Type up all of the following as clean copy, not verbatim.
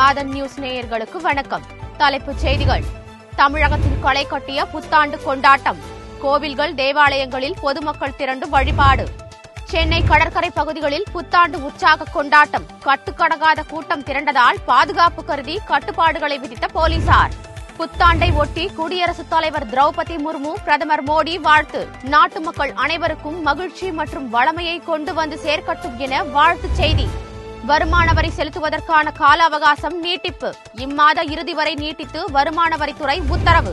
ஆதன் news நேயர்களுக்கு வணக்கம். தலைப்புச் செய்திகள். தமிழகத்தில் களை கட்டிய புத்தாண்டு கொண்டாட்டம். கோவில்கள், தேவாலயங்களில் பொதுமக்கள் திரண்டு வழிபாடு. சென்னை கடற்கரை பகுதிகளில் புத்தாண்டு உற்சாக கொண்டாட்டம். கட்டுக்கடங்காத கூட்டம் திரண்டதால் பாதுகாப்பு கருதி கட்டுப்பாடுகளை விதித்த போலீசார். புத்தாண்டை ஒட்டி குடியரசுத் தலைவர் திரௌபதி முர்மு, பிரதமர் மோடி வாழ்த்து. நாட்டு மக்கள் அனைவருக்கும் மகிழ்ச்சி மற்றும் வளமையை கொண்டு வந்து சேர்க்கட்டும் என வாழ்த்துச் செய்தி. வருமான வரி செலுத்துவதற்கான கால அவகாசம் நீட்டிப்பு. இம்மாத இறுதி வரை நீட்டித்து வருமான வரித்துறை உத்தரவு.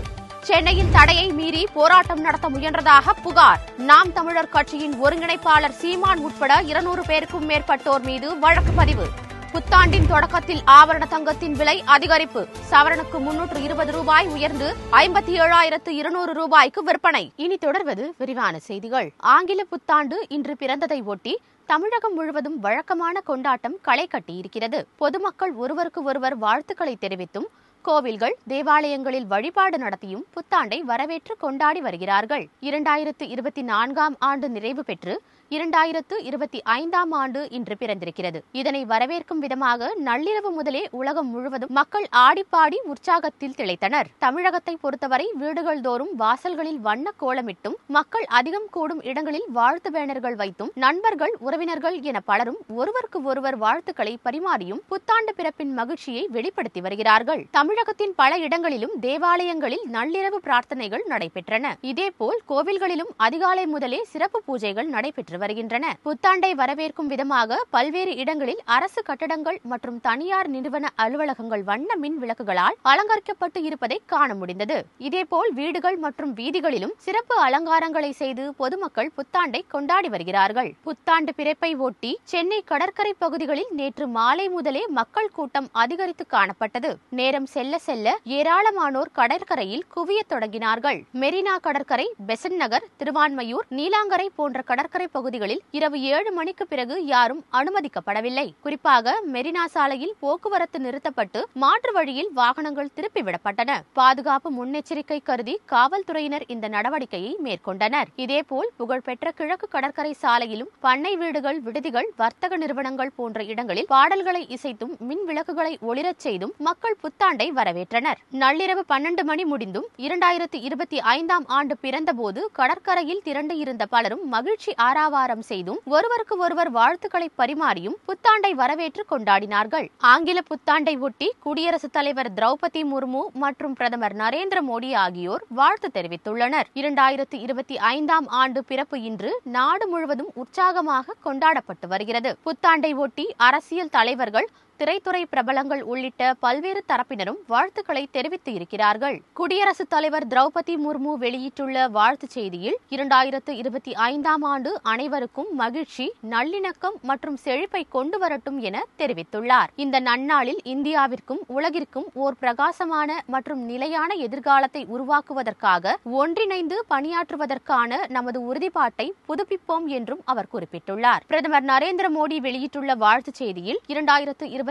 சென்னையில் தடையை மீறி போராட்டம் நடத்த முயன்றதாக புகார். நாம் தமிழர் கட்சியின் ஒருங்கிணைப்பாளர் சீமான் உட்பட 200 பேருக்கும் மேற்பட்டோர் மீது வழக்கு பதிவு. புத்தாண்டின் தொடக்கத்தில் ஆபரண தங்கத்தின் விலை அதிகரிப்பு. சவரனுக்கு 320 ரூபாய் உயர்ந்து 57,200 ரூபாய்க்கு விற்பனை. இனி தொடர்வது விரிவான செய்திகள். ஆங்கில புத்தாண்டு இன்று பிறந்ததை ஒட்டி தமிழகம் முழுவதும் வழக்கமான கொண்டாட்டம் களை கட்டியிருக்கிறது. பொதுமக்கள் ஒருவருக்கு ஒருவர் வாழ்த்துக்களை தெரிவித்தும், கோவில்கள், தேவாலயங்களில் வழிபாடு நடத்தியும் புத்தாண்டை வரவேற்று கொண்டாடி வருகிறார்கள். 2024ஆம் ஆண்டு நிறைவு பெற்று 2025ஆம் ஆண்டு இன்று பிறந்திருக்கிறது. இதனை வரவேற்கும் விதமாக நள்ளிரவு முதலே உலகம் முழுவதும் மக்கள் ஆடிப்பாடி உற்சாகத்தில் திளைத்தனர். தமிழகத்தை பொறுத்தவரை வீடுகள் தோறும் வாசல்களில் வண்ண கோலமிட்டும், மக்கள் அதிகம் கூடும் இடங்களில் வாழ்த்து பேனர்கள் வைத்தும், நண்பர்கள், உறவினர்கள் என பலரும் ஒருவருக்கு ஒருவர் வாழ்த்துக்களை பரிமாறியும் புத்தாண்டு பிறப்பின் மகிழ்ச்சியை வெளிப்படுத்தி வருகிறார்கள். தமிழகத்தின் பல இடங்களிலும் தேவாலயங்களில் நள்ளிரவு பிரார்த்தனைகள் நடைபெற்றன. இதேபோல் கோவில்களிலும் அதிகாலை முதலே சிறப்பு பூஜைகள் நடைபெற்று வருகின்றன. புத்தாண்டை வரவேற்கும் விதமாக பல்வேறு இடங்களில் அரசு கட்டடங்கள் மற்றும் தனியார் நிறுவன அலுவலகங்கள் வண்ண மின் விளக்குகளால் அலங்கரிக்கப்பட்டு இருப்பதை காண முடிந்தது. இதேபோல் வீடுகள் மற்றும் வீதிகளிலும் சிறப்பு அலங்காரங்களை செய்து பொதுமக்கள் புத்தாண்டை கொண்டாடி வருகிறார்கள். புத்தாண்டு பிறப்பை ஒட்டி சென்னை கடற்கரை பகுதிகளில் நேற்று மாலை முதலே மக்கள் கூட்டம் அதிகரித்து காணப்பட்டது. நேரம் செல்ல செல்ல ஏராளமானோர் கடற்கரையில் குவியத் தொடங்கினார்கள். மெரினா கடற்கரை, பெசன்ட் நகர், திருவான்மையூர், நீலாங்கரை போன்ற கடற்கரை பகுதிகளில் இரவு 7 மணிக்கு பிறகு யாரும் அனுமதிக்கப்படவில்லை. குறிப்பாக மெரினா சாலையில் போக்குவரத்து நிறுத்தப்பட்டு மாற்று வழியில் வாகனங்கள் திருப்பிவிடப்பட்டன. பாதுகாப்பு முன்னெச்சரிக்கை கருதி காவல்துறையினர் இந்த நடவடிக்கையை மேற்கொண்டனர். இதேபோல் புகழ்பெற்ற கிழக்கு கடற்கரை சாலையிலும் பண்ணை வீடுகள், விடுதிகள், வர்த்தக நிறுவனங்கள் போன்ற இடங்களில் பாடல்களை இசைத்தும் மின் விளக்குகளை ஒளிரச் செய்தும் மக்கள் புத்தாண்டை வரவேற்றனர். நள்ளிரவு 12 மணி முடிந்தும் 2025ஆம் ஆண்டு பிறந்தபோது கடற்கரையில் திரண்டு இருந்த பலரும் மகிழ்ச்சி ஆரவாரம் செய்தும் ஒருவருக்கு ஒருவர் வாழ்த்துக்களை பரிமாறியும் புத்தாண்டை வரவேற்று கொண்டாடினார்கள். ஆங்கில புத்தாண்டை ஒட்டி குடியரசுத் தலைவர் திரௌபதி முர்மு மற்றும் பிரதமர் நரேந்திர மோடி ஆகியோர் வாழ்த்து தெரிவித்துள்ளனர். 2025ஆம் ஆண்டு பிறப்பு இன்று நாடு முழுவதும் உற்சாகமாக கொண்டாடப்பட்டு வருகிறது. புத்தாண்டை ஒட்டி அரசியல் தலைவர்கள், திரைத்துறை பிரபலங்கள் உள்ளிட்ட பல்வேறு தரப்பினரும் வாழ்த்துக்களை தெரிவித்து இருக்கிறார்கள். குடியரசுத் தலைவர் திரௌபதி முர்மு வெளியிட்டுள்ள வாழ்த்துச் செய்தியில் 2025ஆம் ஆண்டு அனைவருக்கும் மகிழ்ச்சி, நல்லிணக்கம் மற்றும் செழிப்பை கொண்டு வரட்டும் என தெரிவித்துள்ளார். இந்த நன்னாளில் இந்தியாவிற்கும் உலகிற்கும் ஓர் பிரகாசமான மற்றும் நிலையான எதிர்காலத்தை உருவாக்குவதற்காக ஒன்றிணைந்து பணியாற்றுவதற்கான நமது உறுதிப்பாட்டை புதுப்பிப்போம் என்றும் அவர் குறிப்பிட்டுள்ளார். பிரதமர் நரேந்திர மோடி வெளியிட்டுள்ள வாழ்த்துச் செய்தியில் 2025ஆம்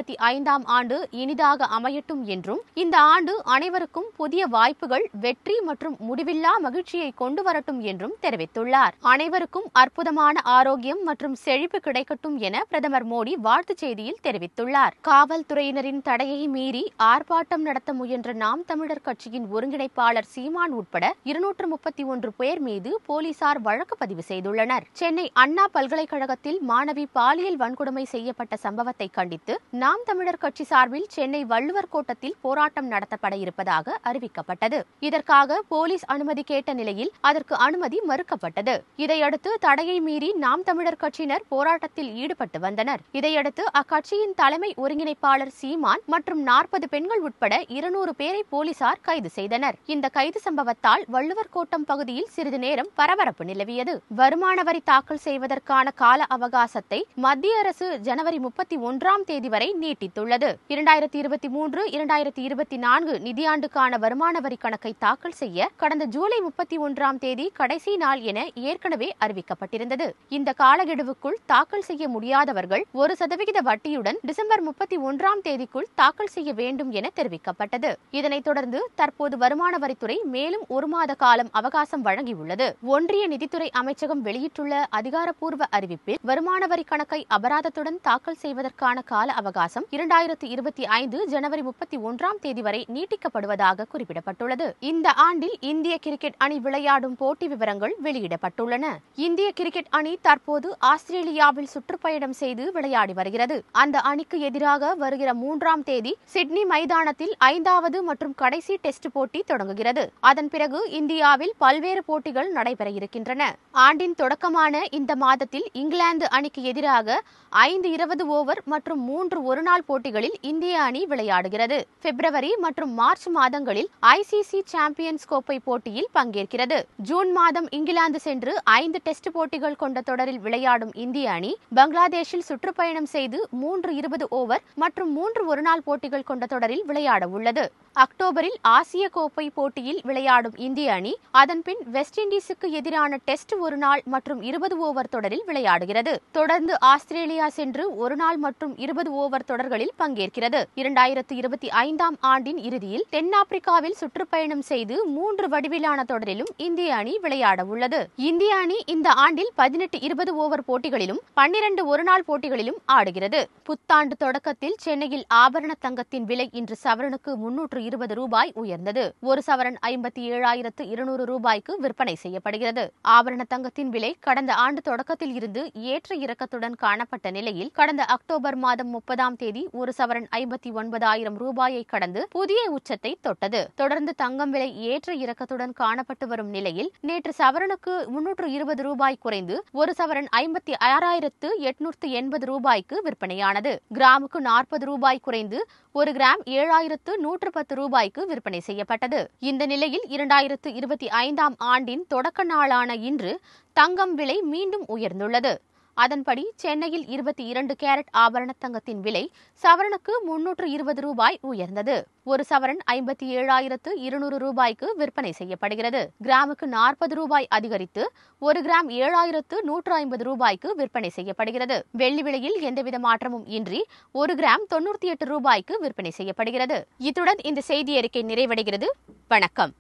ஆண்டு இனிதாக அமையட்டும் என்றும், இந்த ஆண்டு அனைவருக்கும் புதிய வாய்ப்புகள், வெற்றி மற்றும் முடிவில்லா மகிழ்ச்சியை கொண்டு வரட்டும் என்றும் தெரிவித்துள்ளார். அனைவருக்கும் அற்புதமான ஆரோக்கியம் மற்றும் செழிப்பு கிடைக்கட்டும் என பிரதமர் மோடி வாழ்த்துச் செய்தியில் தெரிவித்துள்ளார். காவல்துறையினரின் தடையை மீறி ஆர்ப்பாட்டம் நடத்த முயன்ற நாம் தமிழர் கட்சியின் ஒருங்கிணைப்பாளர் சீமான் உட்பட 231 பேர் மீது போலீசார் வழக்கு பதிவு செய்துள்ளனர். சென்னை அண்ணா பல்கலைக்கழகத்தில் மாணவி பாலியல் வன்கொடுமை செய்யப்பட்ட சம்பவத்தை கண்டித்து நாம் தமிழர் கட்சி சார்பில் சென்னை வள்ளுவர் கோட்டத்தில் போராட்டம் நடத்தப்பட இருப்பதாக அறிவிக்கப்பட்டது. இதற்காக போலீஸ் அனுமதி கேட்ட நிலையில் அதற்கு அனுமதி மறுக்கப்பட்டது. இதையடுத்து தடையை மீறி நாம் தமிழர் கட்சியினர் போராட்டத்தில் ஈடுபட்டு வந்தனர். இதையடுத்து அக்கட்சியின் தலைமை ஒருங்கிணைப்பாளர் சீமான் மற்றும் 40 பெண்கள் உட்பட 200 பேரை போலீசார் கைது செய்தனர். இந்த கைது சம்பவத்தால் வள்ளுவர் கோட்டம் பகுதியில் சிறிது நேரம் பரபரப்பு நிலவியது. வருமான வரி தாக்கல் செய்வதற்கான கால அவகாசத்தை மத்திய அரசு ஜனவரி 31ஆம் தேதி வரை நீட்டித்துள்ளது. 2023-2024 நிதியாண்டுக்கான வருமான வரி கணக்கை தாக்கல் செய்ய கடந்த ஜூலை 31ஆம் தேதி கடைசி நாள் என ஏற்கனவே அறிவிக்கப்பட்டிருந்தது. இந்த காலக்கெடுவுக்குள் தாக்கல் செய்ய முடியாதவர்கள் 1% வட்டியுடன் டிசம்பர் 31ஆம் தேதிக்குள் தாக்கல் செய்ய வேண்டும் என தெரிவிக்கப்பட்டது. இதனைத் தொடர்ந்து தற்போது வருமான வரித்துறை மேலும் 1 மாத காலம் அவகாசம் வழங்கியுள்ளது. ஒன்றிய நிதித்துறை அமைச்சகம் வெளியிட்டுள்ள அதிகாரப்பூர்வ அறிவிப்பில் வருமான வரி கணக்கை அபராதத்துடன் தாக்கல் செய்வதற்கான கால அவகாசம் அவகாசம் 2025 ஜனவரி 31ஆம் தேதி வரை நீட்டிக்கப்படுவதாக குறிப்பிடப்பட்டுள்ளது. இந்த ஆண்டில் இந்திய கிரிக்கெட் அணி விளையாடும் போட்டி விவரங்கள் வெளியிடப்பட்டுள்ளன. இந்திய கிரிக்கெட் அணி தற்போது ஆஸ்திரேலியாவில் சுற்றுப்பயணம் செய்து விளையாடி வருகிறது. அந்த அணிக்கு எதிராக வருகிற 3ஆம் தேதி சிட்னி மைதானத்தில் 5வது மற்றும் கடைசி டெஸ்ட் போட்டி தொடங்குகிறது. அதன் பிறகு இந்தியாவில் பல்வேறு போட்டிகள் நடைபெற இருக்கின்றன. ஆண்டின் தொடக்கமான இந்த மாதத்தில் இங்கிலாந்து அணிக்கு எதிராக 5 20 ஓவர் மற்றும் 3 ஒருநாள் போட்டிகளில் இந்திய அணி விளையாடுகிறது. பிப்ரவரி மற்றும் மார்ச் மாதங்களில் ICC சாம்பியன்ஸ் கோப்பை போட்டியில் பங்கேற்கிறது. ஜூன் மாதம் இங்கிலாந்து சென்று 5 டெஸ்ட் போட்டிகள் கொண்ட தொடரில் விளையாடும் இந்திய அணி பங்களாதேஷில் சுற்றுப்பயணம் செய்து 3 20 ஓவர் மற்றும் 3 ஒருநாள் போட்டிகள் கொண்ட தொடரில் விளையாட உள்ளது. அக்டோபரில் ஆசிய கோப்பை போட்டியில் விளையாடும் இந்திய அணி அதன்பின் வெஸ்ட் இண்டீஸுக்கு எதிரான டெஸ்ட் ஒருநாள் மற்றும் 20 ஓவர் தொடரில் விளையாடுகிறது. தொடர்ந்து ஆஸ்திரேலியா சென்று ஒருநாள் மற்றும் 20 ஓவர் தொடர்களில் பங்கேற்கிறது. 2025ஆம் ஆண்டின் இறுதியில் தென்னாப்பிரிக்காவில் சுற்றுப்பயணம் செய்து 3 வடிவிலான தொடரிலும் இந்திய அணி விளையாட உள்ளது. இந்திய அணி இந்த ஆண்டில் 18 20 ஓவர் போட்டிகளிலும் 12 ஒருநாள் போட்டிகளிலும் ஆடுகிறது. புத்தாண்டு தொடக்கத்தில் சென்னையில் ஆபரண தங்கத்தின் விலை இன்று சவரனுக்கு 320 ரூபாய் உயர்ந்தது. ஒரு சவரன் 57,200 ரூபாய்க்கு விற்பனை செய்யப்படுகிறது. ஆபரண தங்கத்தின் விலை கடந்த ஆண்டு தொடக்கத்தில் இருந்து ஏற்ற இறக்கத்துடன் காணப்பட்ட நிலையில் கடந்த அக்டோபர் மாதம் 30ஆம் தேதி ஒரு சவரன் 59,000 ரூபாயை கடந்து புதிய உச்சத்தை தொட்டது. தொடர்ந்து தங்கம் விலை ஏற்ற இறக்கத்துடன் காணப்பட்டு வரும் நிலையில் நேற்று சவரனுக்கு 320 ரூபாய் குறைந்து ஒரு சவரன் 56,880 ரூபாய்க்கு விற்பனையானது. கிராமுக்கு 40 ரூபாய் குறைந்து ஒரு கிராம் 7,110 ரூபாய்க்கு விற்பனை செய்யப்பட்டது. இந்த நிலையில் 2025ஆம் ஆண்டின் தொடக்க நாளான இன்று தங்கம் விலை மீண்டும் உயர்ந்துள்ளது. அதன்படி சென்னையில் 22 கேரட் ஆபரண தங்கத்தின் விலை சவரனுக்கு 320 ரூபாய் உயர்ந்தது. ஒரு சவரன் 57,200 ரூபாய்க்கு விற்பனை செய்யப்படுகிறது. கிராமுக்கு 40 ரூபாய் அதிகரித்து ஒரு கிராம் 7,150 ரூபாய்க்கு விற்பனை செய்யப்படுகிறது. வெள்ளி விலையில் எந்தவித மாற்றமும் இன்றி ஒரு கிராம் 98 ரூபாய்க்கு விற்பனை செய்யப்படுகிறது. இத்துடன் இந்த செய்தி அறிக்கை நிறைவடைகிறது. வணக்கம்.